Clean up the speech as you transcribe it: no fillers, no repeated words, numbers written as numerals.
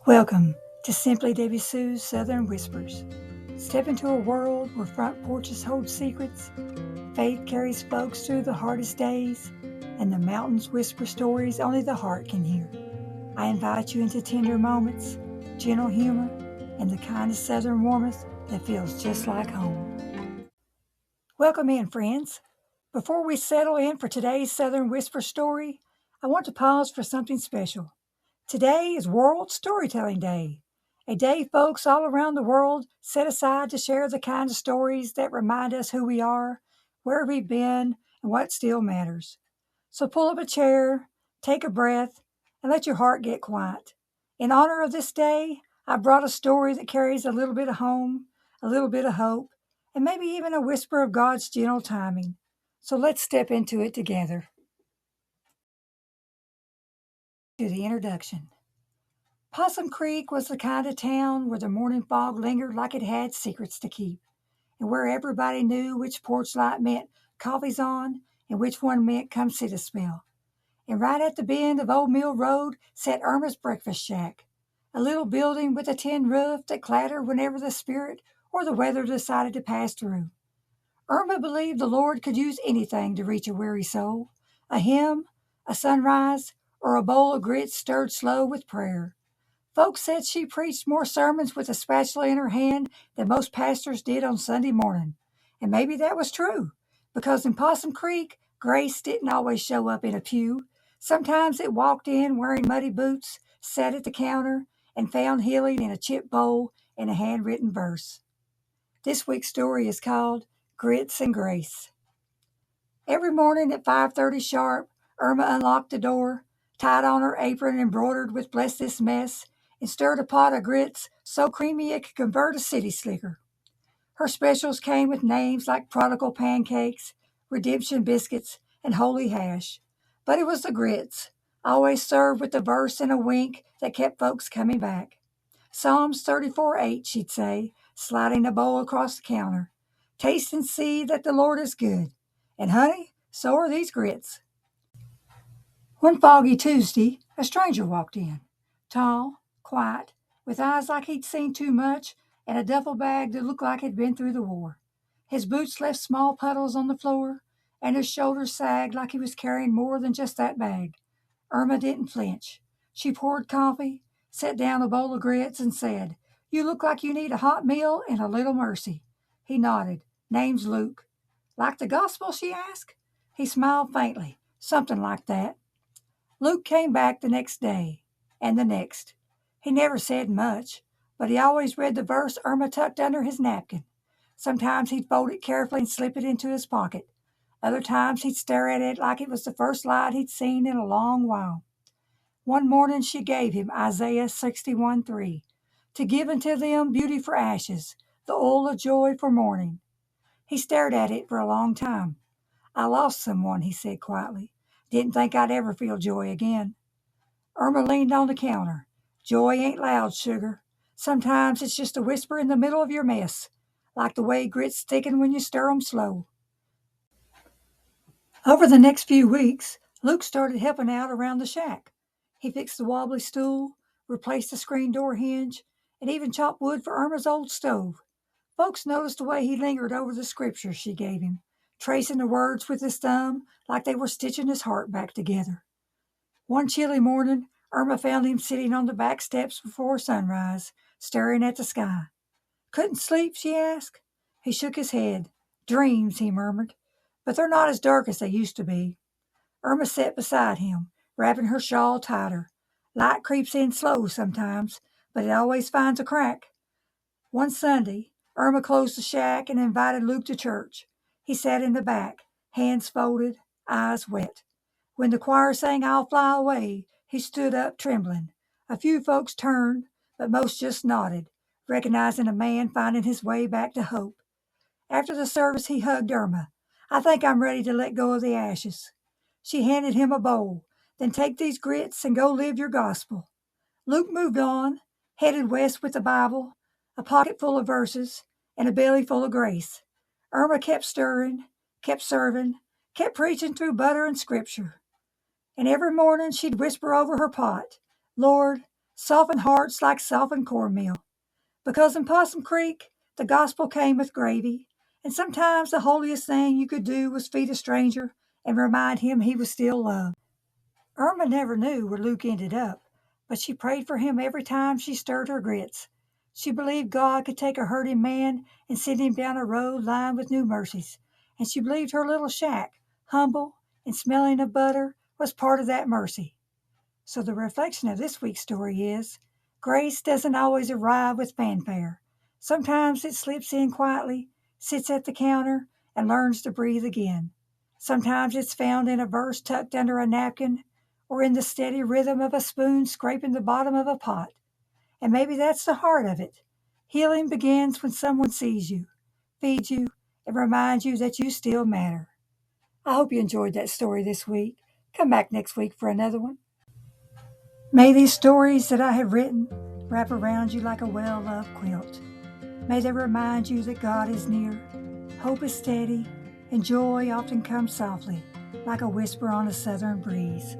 Welcome to Simply Debbie Sue's Southern Whispers. Step into a world where front porches hold secrets, faith carries folks through the hardest days, and the mountains whisper stories only the heart can hear. I invite you into tender moments, gentle humor, and the kind of Southern warmth that feels just like home. Welcome in, friends. Before we settle in for today's Southern Whisper story, I want to pause for something special. Today is World Storytelling Day, a day folks all around the world set aside to share the kind of stories that remind us who we are, where we've been, and what still matters. So pull up a chair, take a breath, and let your heart get quiet. In honor of this day, I brought a story that carries a little bit of home, a little bit of hope, and maybe even a whisper of God's gentle timing. So let's step into it together. To the introduction. Possum Creek was the kind of town where the morning fog lingered like it had secrets to keep, and where everybody knew which porch light meant coffee's on and which one meant come sit a spell. And right at the bend of Old Mill Road sat Irma's breakfast shack, a little building with a tin roof that clattered whenever the spirit or the weather decided to pass through. Irma believed the Lord could use anything to reach a weary soul, a hymn, a sunrise, or a bowl of grits stirred slow with prayer. Folks said she preached more sermons with a spatula in her hand than most pastors did on Sunday morning. And maybe that was true, because in Possum Creek, grace didn't always show up in a pew. Sometimes it walked in wearing muddy boots, sat at the counter, and found healing in a chip bowl and a handwritten verse. This week's story is called Grits and Grace. Every morning at 5:30 sharp, Irma unlocked the door, tied on her apron embroidered with "Bless This Mess," and stirred a pot of grits so creamy it could convert a city slicker. Her specials came with names like Prodigal Pancakes, Redemption Biscuits, and Holy Hash. But it was the grits, always served with a verse and a wink, that kept folks coming back. Psalms 34:8, she'd say, sliding a bowl across the counter. Taste and see that the Lord is good. And honey, so are these grits. One foggy Tuesday, a stranger walked in, tall, quiet, with eyes like he'd seen too much, and a duffel bag that looked like it'd been through the war. His boots left small puddles on the floor, and his shoulders sagged like he was carrying more than just that bag. Irma didn't flinch. She poured coffee, set down a bowl of grits, and said, "You look like you need a hot meal and a little mercy." He nodded. "Name's Luke." "Like the gospel?" she asked. He smiled faintly. "Something like that." Luke came back the next day, and the next. He never said much, but he always read the verse Irma tucked under his napkin. Sometimes he'd fold it carefully and slip it into his pocket. Other times he'd stare at it like it was the first light he'd seen in a long while. One morning she gave him Isaiah 61:3, to give unto them beauty for ashes, the oil of joy for mourning. He stared at it for a long time. "I lost someone," he said quietly. "Didn't think I'd ever feel joy again." Irma leaned on the counter. "Joy ain't loud, sugar. Sometimes it's just a whisper in the middle of your mess, like the way grits thicken when you stir 'em slow." Over the next few weeks, Luke started helping out around the shack. He fixed the wobbly stool, replaced the screen door hinge, and even chopped wood for Irma's old stove. Folks noticed the way he lingered over the scriptures she gave him, tracing the words with his thumb like they were stitching his heart back together. One chilly morning, Irma found him sitting on the back steps before sunrise, staring at the sky. "Couldn't sleep?" she asked. He shook his head. "Dreams," he murmured, "but they're not as dark as they used to be." Irma sat beside him, wrapping her shawl tighter. "Light creeps in slow sometimes, but it always finds a crack." One Sunday, Irma closed the shack and invited Luke to church. He sat in the back, hands folded, eyes wet. When the choir sang "I'll Fly Away," he stood up trembling. A few folks turned, but most just nodded, recognizing a man finding his way back to hope. After the service, he hugged Irma. "I think I'm ready to let go of the ashes." She handed him a bowl. "Then take these grits and go live your gospel." Luke moved on, headed west with the Bible, a pocket full of verses, and a belly full of grace. Irma kept stirring, kept serving, kept preaching through butter and scripture. And every morning she'd whisper over her pot, "Lord, Soften hearts like softened cornmeal. Because in Possum Creek, the gospel came with gravy, and sometimes the holiest thing you could do was feed a stranger and remind him he was still loved. Irma never knew where Luke ended up, but she prayed for him every time she stirred her grits. She believed God could take a hurting man and send him down a road lined with new mercies, and she believed her little shack, humble and smelling of butter, was part of that mercy. So the reflection of this week's story is grace doesn't always arrive with fanfare. Sometimes it slips in quietly, sits at the counter, and learns to breathe again. Sometimes it's found in a verse tucked under a napkin or in the steady rhythm of a spoon scraping the bottom of a pot. And maybe that's the heart of it. Healing begins when someone sees you, feeds you, and reminds you that you still matter. I hope you enjoyed that story this week. Come back next week for another one. May these stories that I have written wrap around you like a well-loved quilt. May they remind you that God is near, hope is steady, and joy often comes softly, like a whisper on a southern breeze.